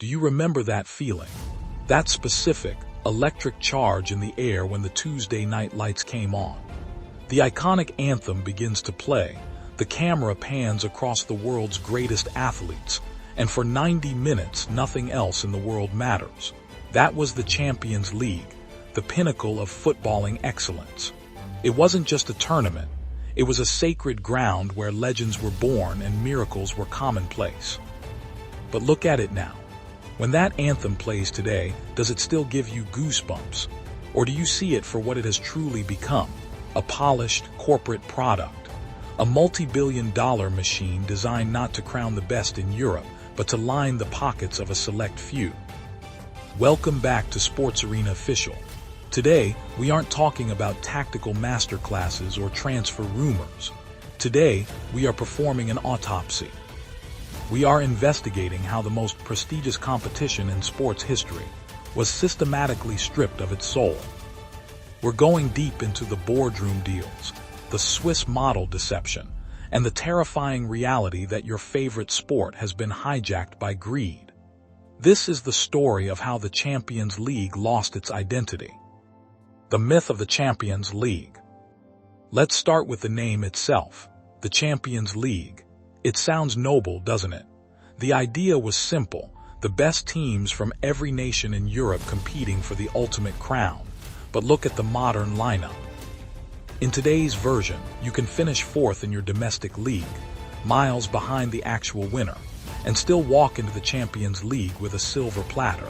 Do you remember that feeling? That specific, electric charge in the air when the Tuesday night lights came on. The iconic anthem begins to play, the camera pans across the world's greatest athletes, and for 90 minutes nothing else in the world matters. That was the Champions League, the pinnacle of footballing excellence. It wasn't just a tournament, it was a sacred ground where legends were born and miracles were commonplace. But look at it now. When that anthem plays today, does it still give you goosebumps? Or do you see it for what it has truly become? A polished corporate product. A multi-billion-dollar machine designed not to crown the best in Europe, but to line the pockets of a select few. Welcome back to Sports Arena Official. Today, we aren't talking about tactical masterclasses or transfer rumors. Today, we are performing an autopsy. We are investigating how the most prestigious competition in sports history was systematically stripped of its soul. We're going deep into the boardroom deals, the Swiss model deception, and the terrifying reality that your favorite sport has been hijacked by greed. This is the story of how the Champions League lost its identity. The myth of the Champions League. Let's start with the name itself, the Champions League. It sounds noble, doesn't it? The idea was simple, the best teams from every nation in Europe competing for the ultimate crown. But look at the modern lineup. In today's version, you can finish fourth in your domestic league, miles behind the actual winner, and still walk into the Champions League with a silver platter.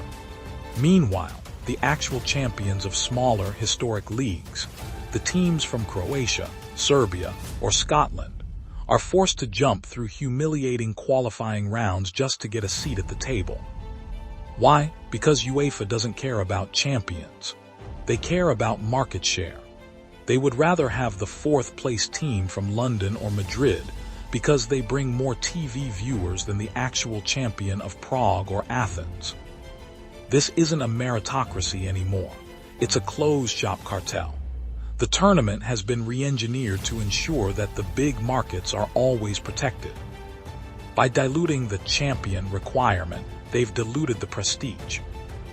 Meanwhile, the actual champions of smaller, historic leagues, the teams from Croatia, Serbia, or Scotland, are forced to jump through humiliating qualifying rounds just to get a seat at the table. Why? Because UEFA doesn't care about champions. They care about market share. They would rather have the fourth-place team from London or Madrid because they bring more TV viewers than the actual champion of Prague or Athens. This isn't a meritocracy anymore. It's a closed-shop cartel. The tournament has been re-engineered to ensure that the big markets are always protected. By diluting the champion requirement, they've diluted the prestige.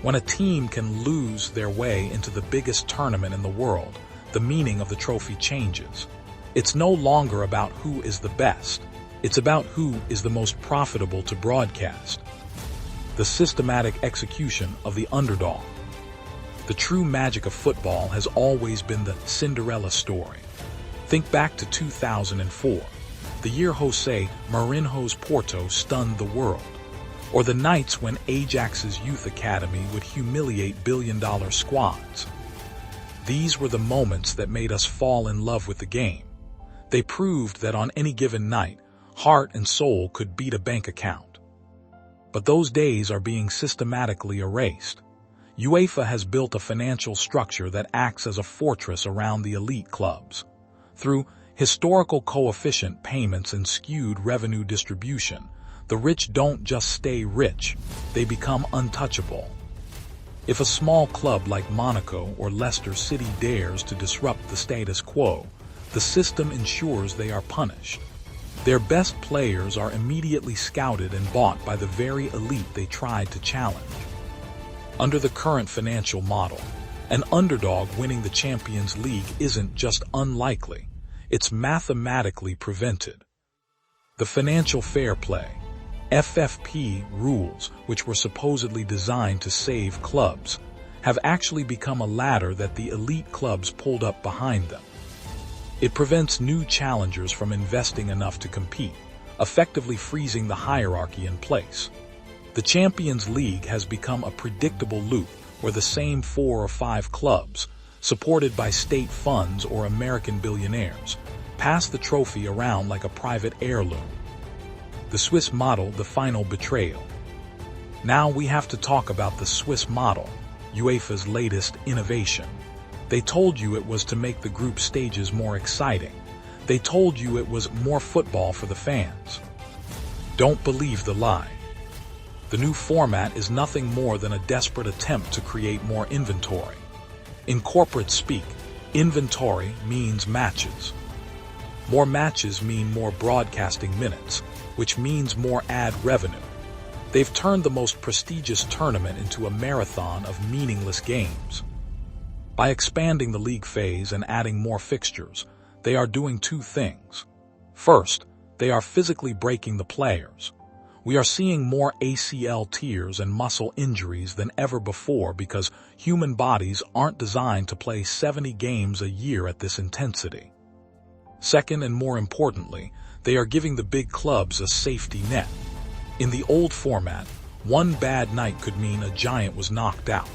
When a team can lose their way into the biggest tournament in the world, the meaning of the trophy changes. It's no longer about who is the best. It's about who is the most profitable to broadcast. The systematic execution of the underdog. The true magic of football has always been the Cinderella story. Think back to 2004, the year Jose Mourinho's Porto stunned the world, or the nights when Ajax's youth academy would humiliate billion-dollar squads. These were the moments that made us fall in love with the game. They proved that on any given night, heart and soul could beat a bank account. But those days are being systematically erased. UEFA has built a financial structure that acts as a fortress around the elite clubs. Through historical coefficient payments and skewed revenue distribution, the rich don't just stay rich, they become untouchable. If a small club like Monaco or Leicester City dares to disrupt the status quo, the system ensures they are punished. Their best players are immediately scouted and bought by the very elite they tried to challenge. Under the current financial model, an underdog winning the Champions League isn't just unlikely, it's mathematically prevented. The financial fair play, FFP rules, which were supposedly designed to save clubs, have actually become a ladder that the elite clubs pulled up behind them. It prevents new challengers from investing enough to compete, effectively freezing the hierarchy in place. The Champions League has become a predictable loop where the same 4 or 5 clubs, supported by state funds or American billionaires, pass the trophy around like a private heirloom. The Swiss model, the final betrayal. Now we have to talk about the Swiss model, UEFA's latest innovation. They told you it was to make the group stages more exciting. They told you it was more football for the fans. Don't believe the lie. The new format is nothing more than a desperate attempt to create more inventory. In corporate speak, inventory means matches. More matches mean more broadcasting minutes, which means more ad revenue. They've turned the most prestigious tournament into a marathon of meaningless games. By expanding the league phase and adding more fixtures, they are doing two things. First, they are physically breaking the players. We are seeing more ACL tears and muscle injuries than ever before because human bodies aren't designed to play 70 games a year at this intensity. Second, and more importantly, they are giving the big clubs a safety net. In the old format, one bad night could mean a giant was knocked out.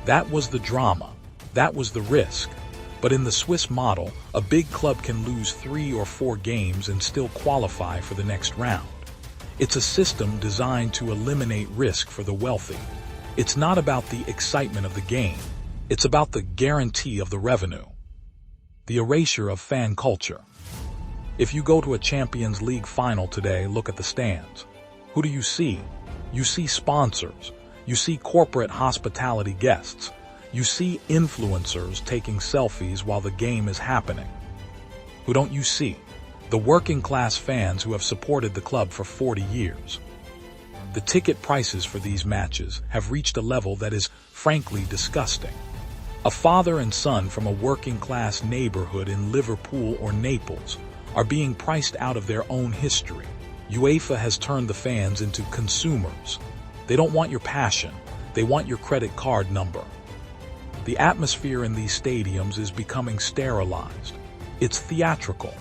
That was the drama. That was the risk. But in the Swiss model, a big club can lose 3 or 4 games and still qualify for the next round. It's a system designed to eliminate risk for the wealthy. It's not about the excitement of the game. It's about the guarantee of the revenue. The erasure of fan culture. If you go to a Champions League final today, look at the stands. Who do you see? You see sponsors. You see corporate hospitality guests. You see influencers taking selfies while the game is happening. Who don't you see? The working class fans who have supported the club for 40 years. The ticket prices for these matches have reached a level that is frankly disgusting. A father and son from a working class neighborhood in Liverpool or Naples are being priced out of their own history. UEFA has turned the fans into consumers. They don't want your passion. They want your credit card number. The atmosphere in these stadiums is becoming sterilized. It's theatrical.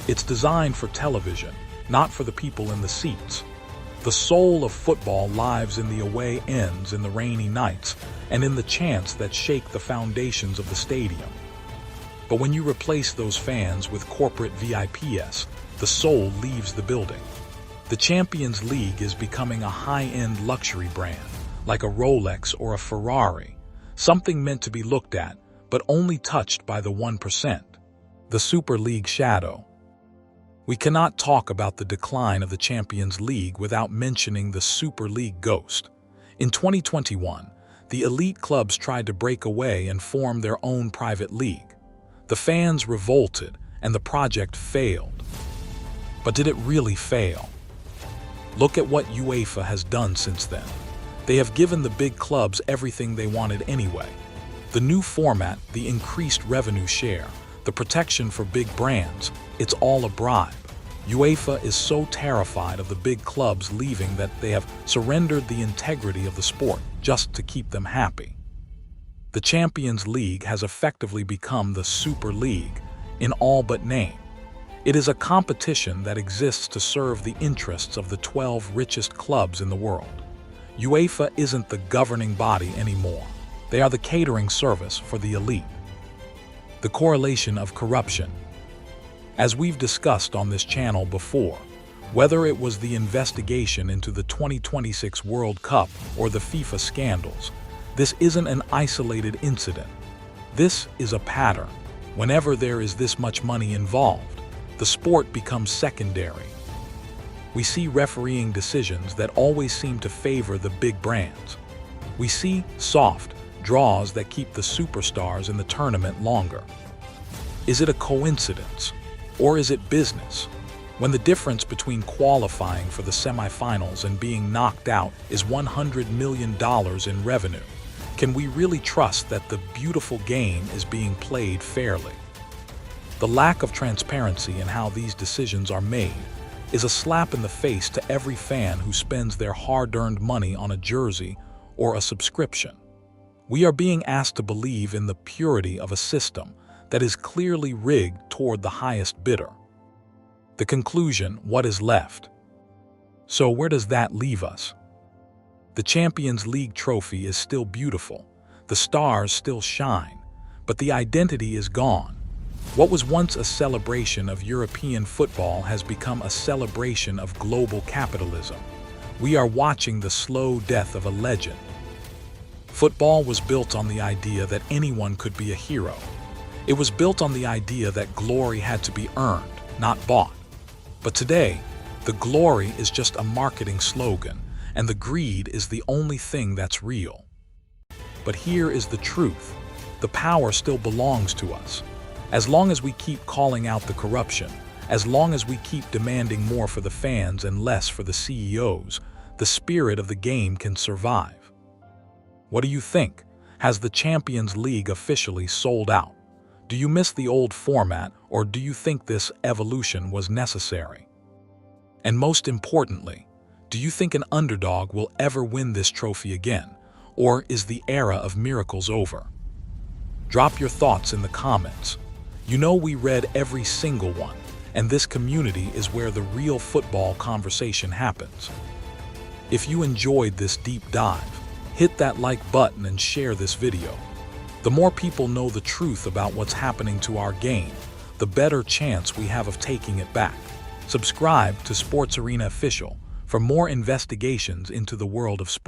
It's designed for television, not for the people in the seats. The soul of football lives in the away ends in the rainy nights and in the chants that shake the foundations of the stadium. But when you replace those fans with corporate VIPs, the soul leaves the building. The Champions League is becoming a high-end luxury brand, like a Rolex or a Ferrari, something meant to be looked at, but only touched by the 1%. The Super League shadow. We cannot talk about the decline of the Champions League without mentioning the Super League ghost. In 2021, the elite clubs tried to break away and form their own private league. The fans revolted, and the project failed. But did it really fail? Look at what UEFA has done since then. They have given the big clubs everything they wanted anyway. The new format, the increased revenue share, the protection for big brands, it's all a bribe. UEFA is so terrified of the big clubs leaving that they have surrendered the integrity of the sport just to keep them happy. The Champions League has effectively become the Super League in all but name. It is a competition that exists to serve the interests of the 12 richest clubs in the world. UEFA isn't the governing body anymore. They are the catering service for the elite. The correlation of corruption. As we've discussed on this channel before, whether it was the investigation into the 2026 World Cup or the FIFA scandals, this isn't an isolated incident. This is a pattern. Whenever there is this much money involved, the sport becomes secondary. We see refereeing decisions that always seem to favor the big brands. We see soft draws that keep the superstars in the tournament longer. Is it a coincidence? Or is it business? When the difference between qualifying for the semifinals and being knocked out is $100 million in revenue, can we really trust that the beautiful game is being played fairly? The lack of transparency in how these decisions are made is a slap in the face to every fan who spends their hard-earned money on a jersey or a subscription. We are being asked to believe in the purity of a system that is clearly rigged toward the highest bidder. The conclusion, what is left? So where does that leave us? The Champions League trophy is still beautiful, the stars still shine, but the identity is gone. What was once a celebration of European football has become a celebration of global capitalism. We are watching the slow death of a legend. Football was built on the idea that anyone could be a hero. It was built on the idea that glory had to be earned, not bought. But today, the glory is just a marketing slogan, and the greed is the only thing that's real. But here is the truth. The power still belongs to us. As long as we keep calling out the corruption, as long as we keep demanding more for the fans and less for the CEOs, the spirit of the game can survive. What do you think? Has the Champions League officially sold out? Do you miss the old format, or do you think this evolution was necessary? And most importantly, do you think an underdog will ever win this trophy again, or is the era of miracles over? Drop your thoughts in the comments. You know we read every single one, and this community is where the real football conversation happens. If you enjoyed this deep dive, hit that like button and share this video. The more people know the truth about what's happening to our game, the better chance we have of taking it back. Subscribe to Sports Arena Official for more investigations into the world of sports.